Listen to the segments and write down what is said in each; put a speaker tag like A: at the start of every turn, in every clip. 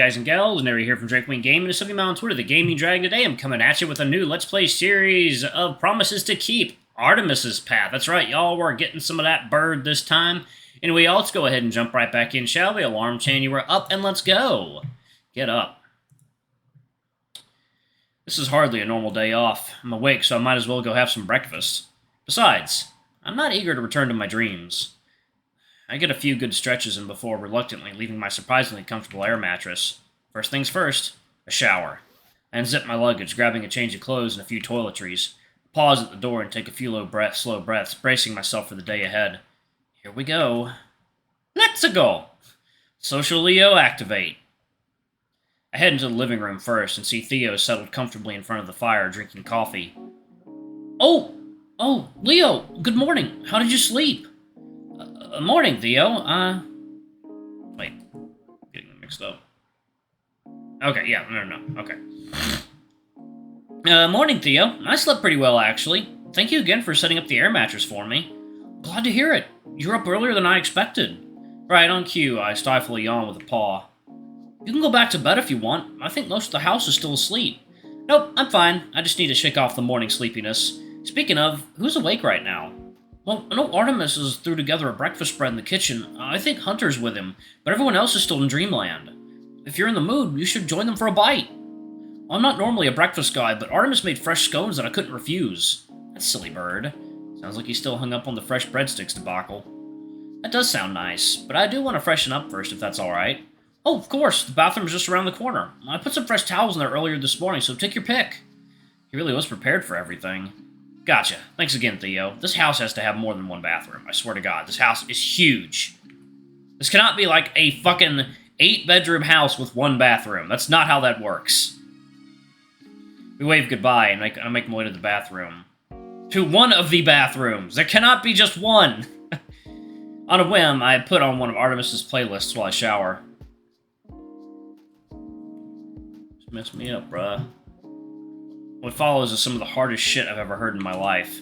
A: guys and gals? Never here from Drake Wing Gaming. And something on Twitter, the Gaming Dragon. Today I'm coming at you with a new Let's Play series of Promises to Keep. Artemis's Path. That's right, y'all. We're getting some of that bird this time. Anyway, y'all, let's go ahead and jump right back in, shall we? Alarm chain, you were up, and let's go. Get up. This is hardly a normal day off. I'm awake, so I might as well go have some breakfast. Besides, I'm not eager to return to my dreams. I get a few good stretches in before reluctantly leaving my surprisingly comfortable air mattress. First things first, a shower. I unzip my luggage, grabbing a change of clothes and a few toiletries. Pause at the door and take a few slow breaths, bracing myself for the day ahead. Here we go. Let's go! Social Leo activate. I head into the living room first and see Theo settled comfortably in front of the fire, drinking coffee. Oh, Leo, good morning. How did you sleep? Morning, Theo. Wait. Getting them mixed up. Okay, yeah, no. Okay. Morning, Theo. I slept pretty well, actually. Thank you again for setting up the air mattress for me. Glad to hear it. You're up earlier than I expected. Right, on cue, I stifle a yawn with a paw. You can go back to bed if you want. I think most of the house is still asleep. Nope, I'm fine. I just need to shake off the morning sleepiness. Speaking of, who's awake right now? Well, I know Artemis is threw together a breakfast spread in the kitchen. I think Hunter's with him, but everyone else is still in dreamland. If you're in the mood, you should join them for a bite. I'm not normally a breakfast guy, but Artemis made fresh scones that I couldn't refuse. That silly bird. Sounds like he's still hung up on the fresh breadsticks debacle. That does sound nice, but I do want to freshen up first if that's alright. Oh, of course, the bathroom's just around the corner. I put some fresh towels in there earlier this morning, so take your pick. He really was prepared for everything. Gotcha. Thanks again, Theo. This house has to have more than one bathroom. I swear to God, this house is huge. This cannot be like a fucking 8-bedroom house with one bathroom. That's not how that works. We wave goodbye, and I make my way to the bathroom. To one of the bathrooms. There cannot be just one. On a whim, I put on one of Artemis's playlists while I shower. Just messed me up, bruh. What follows is some of the hardest shit I've ever heard in my life.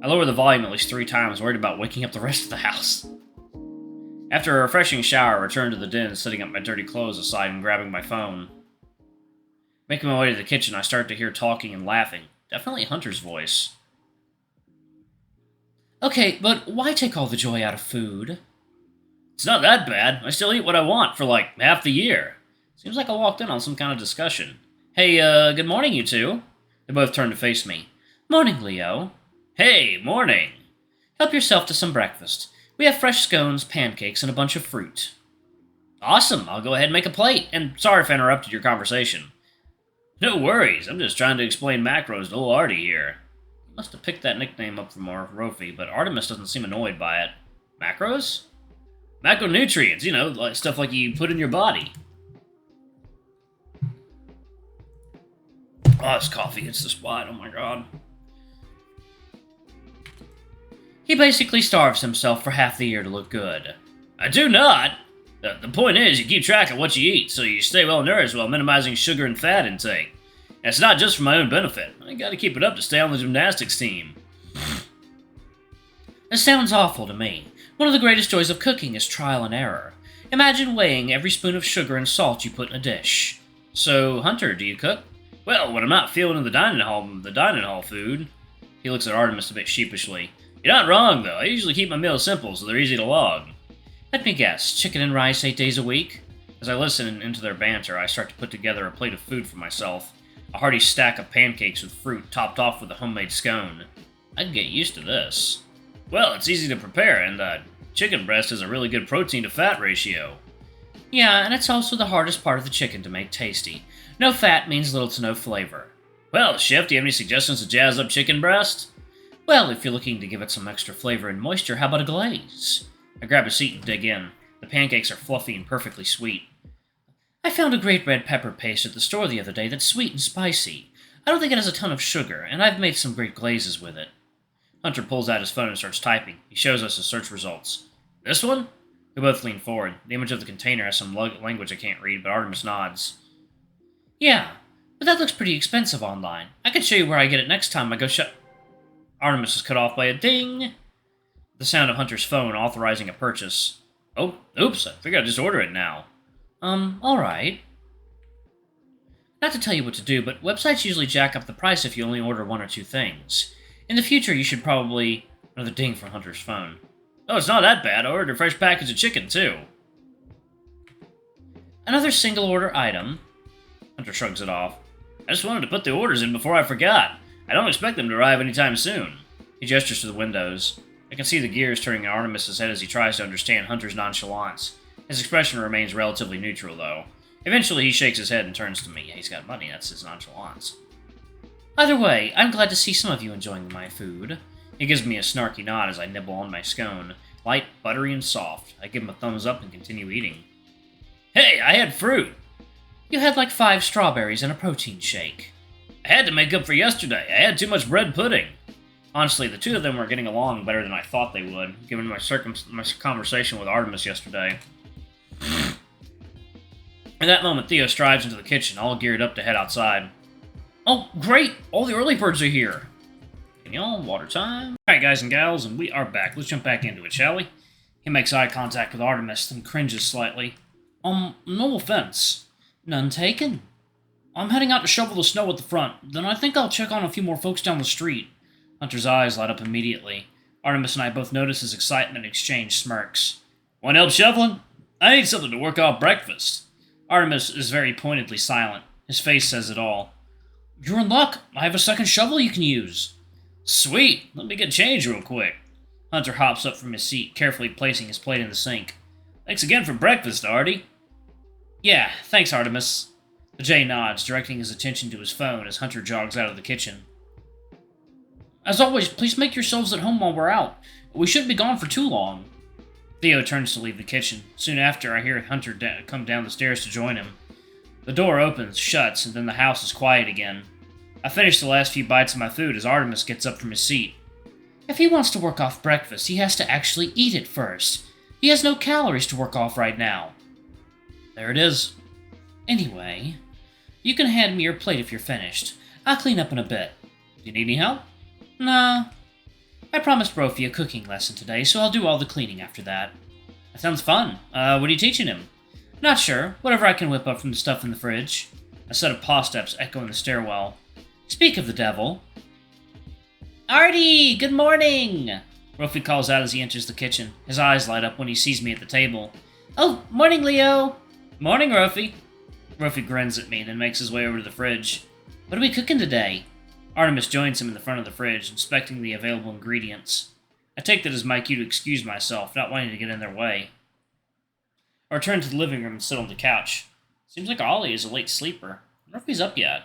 A: I lower the volume at least 3 times, worried about waking up the rest of the house. After a refreshing shower, I return to the den, setting up my dirty clothes aside and grabbing my phone. Making my way to the kitchen, I start to hear talking and laughing. Definitely Hunter's voice. Okay, but why take all the joy out of food? It's not that bad. I still eat what I want for, like, half the year. Seems like I walked in on some kind of discussion. Hey, good morning, you two. They both turned to face me. Morning, Leo. Hey, morning. Help yourself to some breakfast. We have fresh scones, pancakes, and a bunch of fruit. Awesome, I'll go ahead and make a plate. And sorry if I interrupted your conversation. No worries, I'm just trying to explain macros to little Artie here. Must have picked that nickname up from our Rofi, but Artemis doesn't seem annoyed by it. Macros? Macronutrients, you know, like stuff like you put in your body. Oh, this coffee hits the spot, oh my god. He basically starves himself for half the year to look good. I do not! The point is, you keep track of what you eat, so you stay well nourished while minimizing sugar and fat intake. And it's not just for my own benefit. I gotta keep it up to stay on the gymnastics team. It sounds awful to me. One of the greatest joys of cooking is trial and error. Imagine weighing every spoon of sugar and salt you put in a dish. So, Hunter, do you cook? Well, when I'm not feeling the dining hall food. He looks at Artemis a bit sheepishly. You're not wrong, though. I usually keep my meals simple, so they're easy to log. Let me guess, chicken and rice 8 days a week? As I listen into their banter, I start to put together a plate of food for myself. A hearty stack of pancakes with fruit, topped off with a homemade scone. I can get used to this. Well, it's easy to prepare, and chicken breast has a really good protein-to-fat ratio. Yeah, and it's also the hardest part of the chicken to make tasty. No fat means little to no flavor. Well, Chef, do you have any suggestions to jazz up chicken breast? Well, if you're looking to give it some extra flavor and moisture, how about a glaze? I grab a seat and dig in. The pancakes are fluffy and perfectly sweet. I found a great red pepper paste at the store the other day that's sweet and spicy. I don't think it has a ton of sugar, and I've made some great glazes with it. Hunter pulls out his phone and starts typing. He shows us his search results. This one? We both lean forward. The image of the container has some language I can't read, but Artemis nods. Yeah, but that looks pretty expensive online. I can show you where I get it next time I go Artemis is cut off by a ding. The sound of Hunter's phone authorizing a purchase. Oh, oops, I figured I'd just order it now. Alright. Not to tell you what to do, but websites usually jack up the price if you only order one or two things. In the future, you should probably... Another ding from Hunter's phone. Oh, it's not that bad. I ordered a fresh package of chicken, too. Another single-order item. Hunter shrugs it off. I just wanted to put the orders in before I forgot. I don't expect them to arrive anytime soon. He gestures to the windows. I can see the gears turning in Artemis' head as he tries to understand Hunter's nonchalance. His expression remains relatively neutral, though. Eventually, he shakes his head and turns to me. Yeah, he's got money, that's his nonchalance. Either way, I'm glad to see some of you enjoying my food. He gives me a snarky nod as I nibble on my scone. Light, buttery, and soft. I give him a thumbs up and continue eating. Hey, I had fruit! You had like 5 strawberries and a protein shake. I had to make up for yesterday. I had too much bread pudding. Honestly, the two of them were getting along better than I thought they would, given my conversation with Artemis yesterday. In that moment, Theo strides into the kitchen, all geared up to head outside. Oh, great! All the early birds are here! Can y'all, water time? Alright, guys and gals, and we are back. Let's jump back into it, shall we? He makes eye contact with Artemis, then cringes slightly. No offense. None taken. I'm heading out to shovel the snow at the front, then I think I'll check on a few more folks down the street. Hunter's eyes light up immediately. Artemis and I both notice his excitement and exchange smirks. Want help shoveling? I need something to work off breakfast. Artemis is very pointedly silent. His face says it all. You're in luck. I have a second shovel you can use. Sweet. Let me get change real quick. Hunter hops up from his seat, carefully placing his plate in the sink. Thanks again for breakfast, Artie. Yeah, thanks, Artemis. The J nods, directing his attention to his phone as Hunter jogs out of the kitchen. As always, please make yourselves at home while we're out. We shouldn't be gone for too long. Theo turns to leave the kitchen. Soon after, I hear Hunter come down the stairs to join him. The door opens, shuts, and then the house is quiet again. I finish the last few bites of my food as Artemis gets up from his seat. If he wants to work off breakfast, he has to actually eat it first. He has no calories to work off right now. There it is. Anyway, you can hand me your plate if you're finished. I'll clean up in a bit. Do you need any help? Nah. I promised Brophy a cooking lesson today, so I'll do all the cleaning after that. That sounds fun. What are you teaching him? Not sure. Whatever I can whip up from the stuff in the fridge. A set of paw steps echo in the stairwell. Speak of the devil. Artie, good morning! Brophy calls out as he enters the kitchen. His eyes light up when he sees me at the table. Oh, morning, Leo! Morning, Brophy. Brophy grins at me, then makes his way over to the fridge. What are we cooking today? Artemis joins him in the front of the fridge, inspecting the available ingredients. I take that as my cue to excuse myself, not wanting to get in their way. I return to the living room and sit on the couch. Seems like Ollie is a late sleeper. I wonder if he's up yet.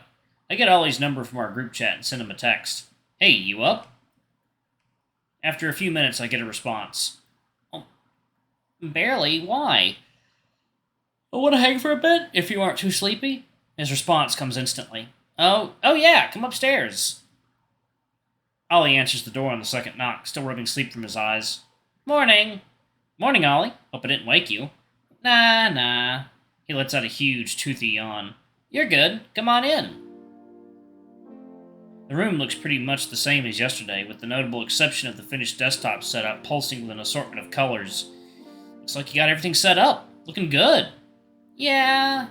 A: I get Ollie's number from our group chat and send him a text. Hey, you up? After a few minutes, I get a response. Oh, barely. Why? I want to hang for a bit, if you aren't too sleepy. His response comes instantly. Oh yeah, come upstairs. Ollie answers the door on the second knock, still rubbing sleep from his eyes. Morning. Morning, Ollie. Hope I didn't wake you. Nah. He lets out a huge, toothy yawn. You're good. Come on in. The room looks pretty much the same as yesterday, with the notable exception of the finished desktop setup pulsing with an assortment of colors. Looks like you got everything set up. Looking good. Yeah.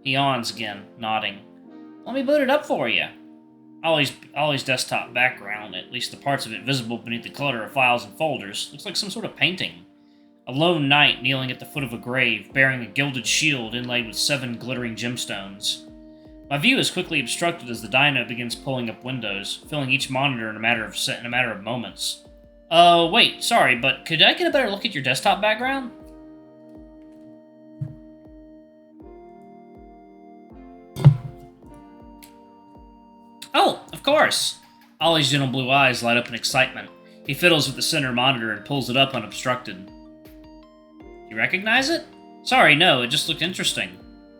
A: He yawns again, nodding. Let me boot it up for you. Ollie's desktop background, at least the parts of it visible beneath the clutter of files and folders, looks like some sort of painting. A lone knight kneeling at the foot of a grave, bearing a gilded shield inlaid with 7 glittering gemstones. My view is quickly obstructed as the dyno begins pulling up windows, filling each monitor in a matter of moments. Wait, sorry, but could I get a better look at your desktop background? Oh, of course! Ollie's gentle blue eyes light up in excitement. He fiddles with the center monitor and pulls it up unobstructed. You recognize it? Sorry, no, it just looked interesting.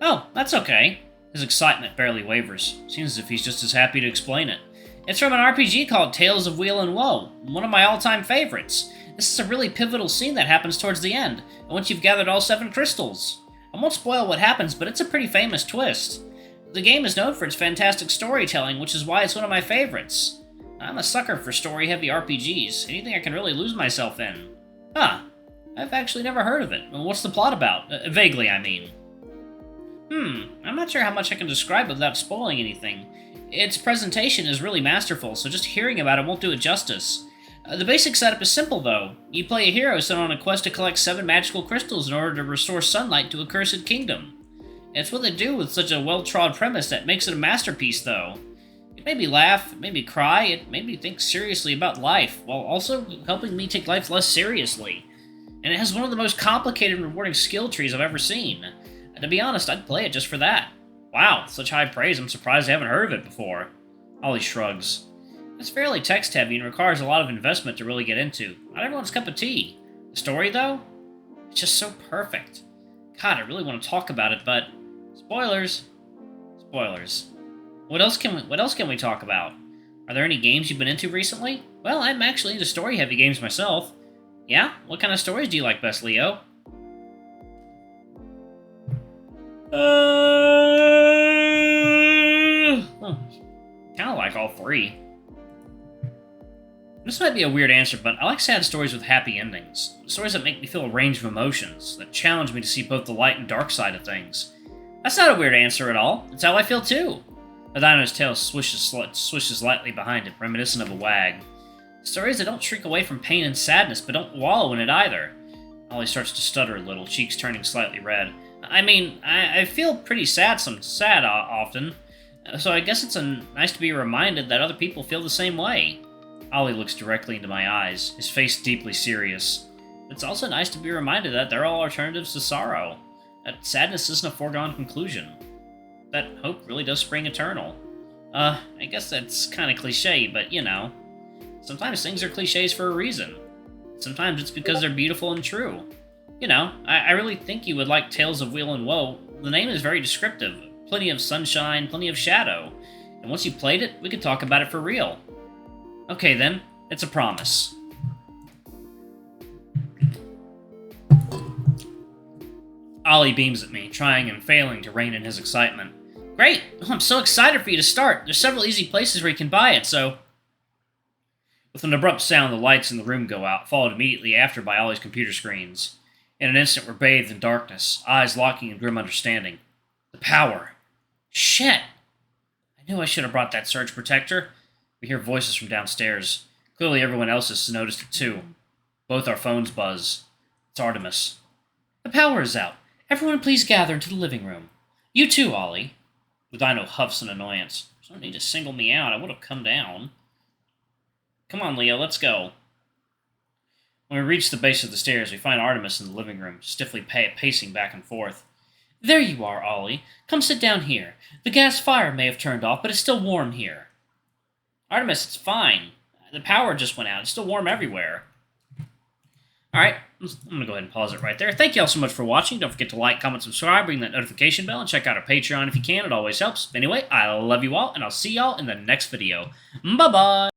A: Oh, that's okay. His excitement barely wavers. Seems as if he's just as happy to explain it. It's from an RPG called Tales of Wheel and Woe, one of my all-time favorites. This is a really pivotal scene that happens towards the end, once you've gathered all 7 crystals. I won't spoil what happens, but it's a pretty famous twist. The game is known for its fantastic storytelling, which is why it's one of my favorites. I'm a sucker for story-heavy RPGs, anything I can really lose myself in. Huh. I've actually never heard of it. What's the plot about? Vaguely, I mean. I'm not sure how much I can describe it without spoiling anything. Its presentation is really masterful, so just hearing about it won't do it justice. The basic setup is simple, though. You play a hero sent on a quest to collect 7 magical crystals in order to restore sunlight to a cursed kingdom. It's what they do with such a well-trod premise that makes it a masterpiece, though. It made me laugh, it made me cry, it made me think seriously about life, while also helping me take life less seriously. And it has one of the most complicated and rewarding skill trees I've ever seen. And to be honest, I'd play it just for that. Wow, such high praise, I'm surprised I haven't heard of it before. Ollie shrugs. It's fairly text-heavy and requires a lot of investment to really get into. Not everyone's cup of tea. The story, though? It's just so perfect. God, I really want to talk about it, but... Spoilers. Spoilers. What else can we talk about? Are there any games you've been into recently? Well, I'm actually into story-heavy games myself. Yeah? What kind of stories do you like best, Leo? Kinda like all 3. This might be a weird answer, but I like sad stories with happy endings. Stories that make me feel a range of emotions, that challenge me to see both the light and dark side of things. That's not a weird answer at all. It's how I feel too. The dino's tail swishes lightly behind it, reminiscent of a wag. Stories that don't shrink away from pain and sadness, but don't wallow in it either. Ollie starts to stutter a little, cheeks turning slightly red. I mean, I feel pretty sad often, so I guess it's nice to be reminded that other people feel the same way. Ollie looks directly into my eyes, his face deeply serious. It's also nice to be reminded that there are all alternatives to sorrow, that sadness isn't a foregone conclusion, that hope really does spring eternal. I guess that's kind of cliche, but you know, sometimes things are cliches for a reason. Sometimes it's because they're beautiful and true. You know, I really think you would like Tales of Wheel and Woe. The name is very descriptive. Plenty of sunshine, plenty of shadow. And once you played it, we could talk about it for real. Okay then, it's a promise. Ollie beams at me, trying and failing to rein in his excitement. Great! Oh, I'm so excited for you to start. There's several easy places where you can buy it, so... With an abrupt sound, the lights in the room go out, followed immediately after by Ollie's computer screens. In an instant, we're bathed in darkness, eyes locking in grim understanding. The power. Shit! I knew I should have brought that surge protector. We hear voices from downstairs. Clearly everyone else has noticed it too. Both our phones buzz. It's Artemis. The power is out. Everyone please gather into the living room. You too, Ollie. The dino huffs in annoyance. There's no need to single me out. I would have come down. Come on, Leo, let's go. When we reach the base of the stairs, we find Artemis in the living room, stiffly pacing back and forth. There you are, Ollie. Come sit down here. The gas fire may have turned off, but it's still warm here. Artemis, it's fine. The power just went out. It's still warm everywhere. Alright, I'm going to go ahead and pause it right there. Thank you all so much for watching. Don't forget to like, comment, subscribe, ring that notification bell, and check out our Patreon if you can. It always helps. Anyway, I love you all, and I'll see y'all in the next video. Bye-bye!